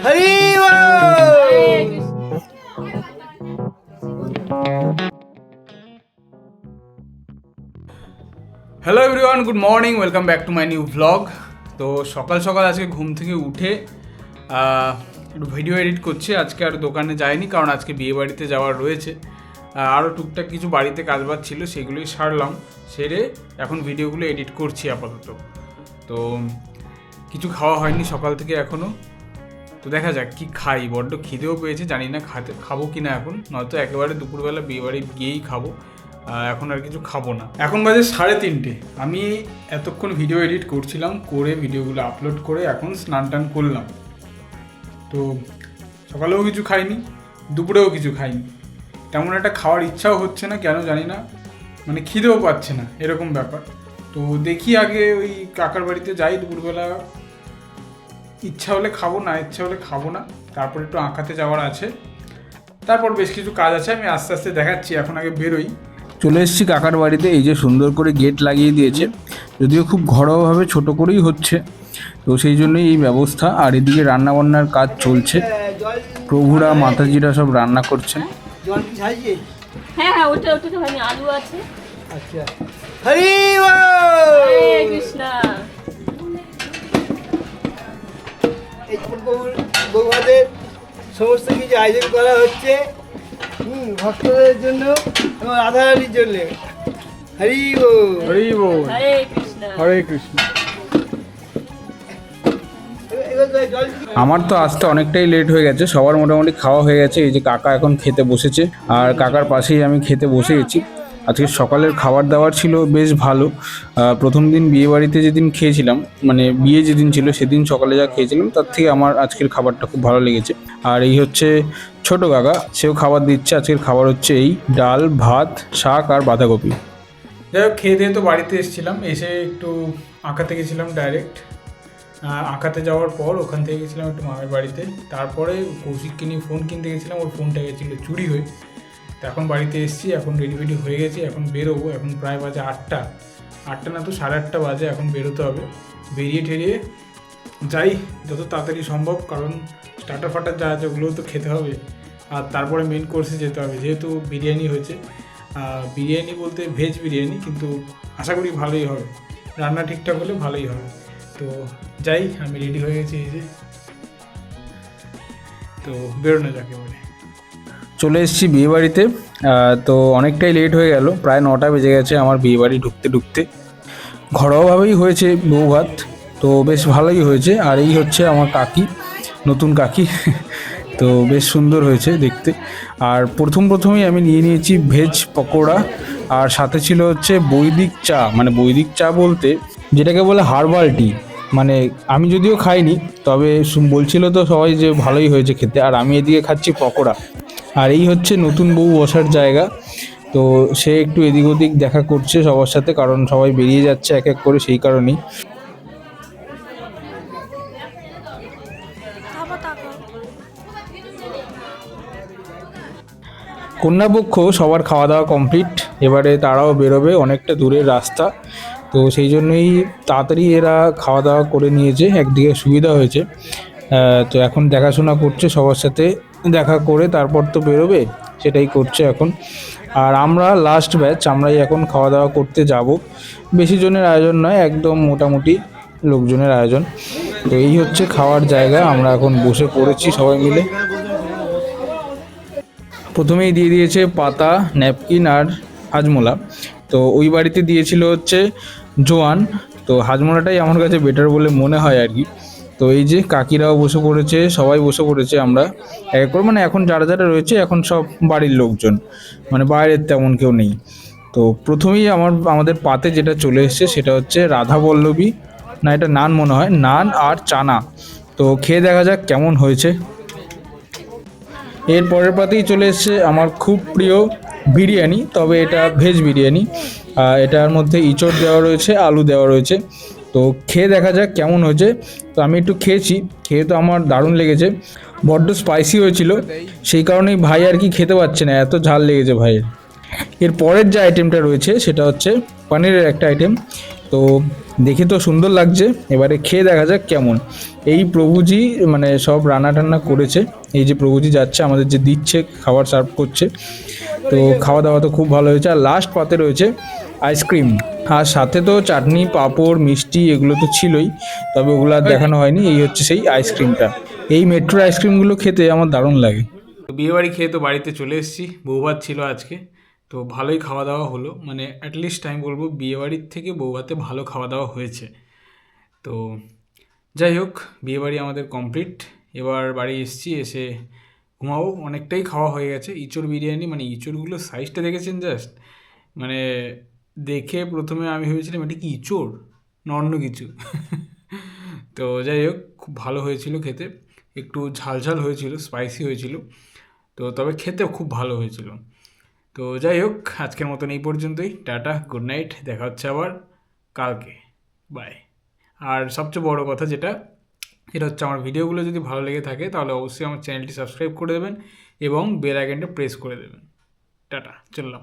Hari hello everyone, good morning, welcome back to my new vlog. তো সকাল সকাল আজকে ঘুম থেকে উঠে একটু ভিডিও এডিট করছি। আজকে আর দোকানে যাইনি, কারণ আজকে বিয়ে বাড়িতে যাওয়ার রয়েছে। আরও টুকটাক কিছু বাড়িতে কাজবাজ ছিল, সেগুলোই সারলাম। সেরে এখন ভিডিওগুলো এডিট করছি আপাতত। তো কিছু খাওয়া হয়নি সকাল থেকে এখনও। তো দেখা যাক কি খাই, বড্ড খিদেও পেয়েছে, জানি না খাবো কি না এখন, নয়তো একেবারে দুপুরবেলা বিয়ে বাড়ি গিয়েই খাবো। এখন আর কিছু খাবো না। এখন বাজে 3:30। আমি এতক্ষণ ভিডিও এডিট করছিলাম, করে ভিডিওগুলো আপলোড করে এখন স্নান টান করলাম। তো সকালেও কিছু খাইনি, দুপুরেও কিছু খাইনি। তেমন একটা খাওয়ার ইচ্ছাও হচ্ছে না, কেন জানি না, মানে খিদেও পাচ্ছে না, এরকম ব্যাপার। তো দেখি আগে ওই কাকার বাড়িতে যাই দুপুরবেলা, ইচ্ছা হলে খাবো, না ইচ্ছা হলে খাবো না। তারপর একটু আঁকাতে যাওয়ার আছে, তারপর বেশ কিছু কাজ আছে, আমি আস্তে আস্তে দেখাচ্ছি। এখন আগে বেরোই। চলে এসেছি কাকার বাড়িতে। এই যে সুন্দর করে গেট লাগিয়ে দিয়েছে, যদিও খুব ঘরোয়াভাবে ছোট করেই হচ্ছে, তো সেই জন্যই এই ব্যবস্থা। আর এদিকে রান্নাবান্নার কাজ চলছে, প্রভুরা মাতাজিরা সব রান্না করছেন। হ্যাঁ হ্যাঁ, ওটা তো হয়নি, আলু আছে। আচ্ছা, হরি হরে কৃষ্ণ। এই বৌভাতের সমস্ত কিছু আয়োজন করা হচ্ছে ভক্তদের জন্য এবং রাধারানীর জন্য। হরি বল, হরি বল, হরে কৃষ্ণ, হরে কৃষ্ণ। আমার তো আসতে অনেকটাই লেট হয়ে গেছে, সবার মোটামুটি খাওয়া হয়ে গেছে। এই যে কাকা এখন খেতে বসেছে, আর কাকার পাশেই আমি খেতে বসে গেছি। আজকে সকালের খাবার দাবার ছিল বেশ ভালো। প্রথম দিন বিয়ে বাড়িতে যেদিন খেয়েছিলাম, মানে বিয়ে যেদিন ছিল সেদিন সকালে যা খেয়েছিলাম, তার থেকে আমার আজকের খাবারটা খুব ভালো লেগেছে। আর এই হচ্ছে ছোট কাকা, সেও খাবার দিচ্ছে। আজকের খাবার হচ্ছে এই ডাল, ভাত, শাক আর বাঁধাকপি। যাই হোক, খেয়ে দিয়ে তো বাড়িতে এসেছিলাম, এসে একটু আঁকাতে গেছিলাম ডাইরেক্ট। আঁকাতে যাওয়ার পর ওখান থেকে গেছিলাম একটু মামের বাড়িতে। তারপরে কৌশিককে নিয়ে ফোন কিনতে গেছিলাম, ওর ফোনটা গেছিলো চুরি হয়ে। তো এখন বাড়িতে এসেছি, এখন রেডি হয়ে গেছি, এখন বেরোবো। এখন প্রায় বাজে 8টা না তো 8:30 বাজে। এখন বেরোতে হবে, বেরিয়ে ঠেরিয়ে যাই যত তাড়াতাড়ি সম্ভব, কারণ স্টার্টার ফাটার যা আছে ওগুলোও তো খেতে হবে। আর তারপরে মেন কোর্সে যেতে হবে, যেহেতু বিরিয়ানি হয়েছে। বিরিয়ানি বলতে ভেজ বিরিয়ানি, কিন্তু আশা করি ভালোই হবে, রান্না ঠিকঠাক হলে ভালোই হবে। তো যাই, আমি রেডি হয়ে গেছি, এই যে। তো বেরোনো যাকে বলে। চলে এসেছি বিয়েবাড়িতে। তো অনেকটাই লেট হয়ে গেল, প্রায় 9টা বেজে গেছে আমার বিয়েবাড়ি ঢুকতে। ঘরোয়াভাবেই হয়েছে বউ ভাত, তো বেশ ভালোই হয়েছে। আর এই হচ্ছে আমার কাকি, নতুন কাকি। তো বেশ সুন্দর হয়েছে দেখতে। আর প্রথমেই আমি নিয়ে নিয়েছি ভেজ পকোড়া, আর সাথে ছিল হচ্ছে বৈদিক চা। মানে বৈদিক চা বলতে যেটাকে বলে হার্বাল টি। মানে আমি যদিও খাইনি, তবে বলছিল তো সবাই যে ভালোই হয়েছে খেতে। আর আমি এদিকে খাচ্ছি পকোড়া। আর এই হচ্ছে নতুন বউ বসার জায়গা। তো সে একটু এদিক ওদিক দেখা করছে সবার সাথে, কারণ সবাই বেরিয়ে যাচ্ছে এক এক করে, সেই কারণেই। কন্যাপক্ষ সবার খাওয়া দাওয়া কমপ্লিট, এবারে তারাও বেরোবে, অনেকটা দূরের রাস্তা। তো সেই জন্যই তাড়াতাড়ি এরা খাওয়া দাওয়া করে নিয়েছে, একদিকে সুবিধা হয়েছে। তো এখন দেখাশোনা করছে সবার সাথে, দেখা করে তারপর তো বেরোবে, সেটাই করছে এখন। আর আমরা লাস্ট ব্যাচ, আমরাই এখন খাওয়া দাওয়া করতে যাব। বেশি জনের আয়োজন নয়, একদম মোটামুটি লোকজনের আয়োজন। তো এই হচ্ছে খাওয়ার জায়গা, আমরা এখন বসে পড়েছি সবাই মিলে। প্রথমেই দিয়ে দিয়েছে পাতা, ন্যাপকিন আর হাজমোলা। তো ওই বাড়িতে দিয়েছিল হচ্ছে জোয়ান, তো হাজমোলাটাই আমার কাছে বেটার বলে মনে হয় আর কি। তো এই যে কাকিরাও বসে পড়েছে, সবাই বসে পড়েছে, আমরা এক করে, মানে এখন যারা যারা রয়েছে এখন সব বাড়ির লোকজন, মানে বাইরের তেমন কেউ নেই। তো প্রথমেই আমাদের পাতে যেটা চলে এসছে সেটা হচ্ছে রাধা বল্লভী, না এটা নান মনে হয়, নান আর চানা। তো খেয়ে দেখা যাক কেমন হয়েছে। এর পরের পাতেই চলে এসছে আমার খুব প্রিয় বিরিয়ানি, তবে এটা ভেজ বিরিয়ানি। এটার মধ্যে ইঁচড় দেওয়া রয়েছে, আলু দেওয়া রয়েছে। তো খেয়ে দেখা যাক কেমন হয়েছে। তো আমি একটু খেয়েছি, খেয়ে তো আমার দারুণ লেগেছে। বড্ড স্পাইসি হয়েছিল, সেই কারণেই ভাই আর কি খেতে পারছে না, এত ঝাল লেগেছে ভাইয়ের। এর পরের যে আইটেমটা রয়েছে সেটা হচ্ছে পনিরের একটা আইটেম। তো দেখে তো সুন্দর লাগছে, এবারে খেয়ে দেখা যাক কেমন। এই প্রভুজি মানে সব রান্না টান্না করেছে, এই যে প্রভুজি যাচ্ছে আমাদের যে দিচ্ছে খাবার সার্ভ করছে, তো খাওয়া দাওয়া তো খুব ভালো হয়েছে। আর লাস্ট পাতে রয়েছে আইসক্রিম, আর সাথে তো চাটনি পাঁপড় মিষ্টি এগুলো তো ছিলই, তবে ওগুলো আর দেখানো হয়নি। এই হচ্ছে সেই আইসক্রিমটা। এই মেট্রোর আইসক্রিমগুলো খেতে আমার দারুণ লাগে। তো বিয়েবাড়ি খেয়ে তো বাড়িতে চলে এসেছি, বৌভাত ছিল আজকে, তো ভালোই খাওয়া দাওয়া হলো, মানে অ্যাটলিস্ট আমি বলবো বিয়েবাড়ির থেকে বৌভাতে ভালো খাওয়া দাওয়া হয়েছে। তো যাই হোক, বিয়েবাড়ি আমাদের কমপ্লিট, এবার বাড়ি এসেছি, এসে ঘুমাবো। অনেকটাই খাওয়া হয়ে গেছে। ইঁচড় বিরিয়ানি, মানে ইঁচড়গুলোর সাইজটা দেখেছেন জাস্ট, মানে দেখে প্রথমে আমি ভেবেছিলাম এটা কি ইঁচড় না অন্য কিছু। তো যাই হোক, খুব ভালো হয়েছিল খেতে, একটু ঝালঝাল হয়েছিল, স্পাইসি হয়েছিল, তো তবে খেতে খুব ভালো হয়েছিল। তো যাই হোক, আজকের মতন এই পর্যন্তই। টাটা, গুড নাইট, দেখা হচ্ছে আবার কালকে, বাই। আর সবচেয়ে বড় কথা যেটা, এটা হচ্ছে আমার ভিডিওগুলো যদি ভালো লেগে থাকে তাহলে অবশ্যই আমার চ্যানেলটি সাবস্ক্রাইব করে দেবেন এবং বেল আইকনটা প্রেস করে দেবেন। টাটা, চললাম।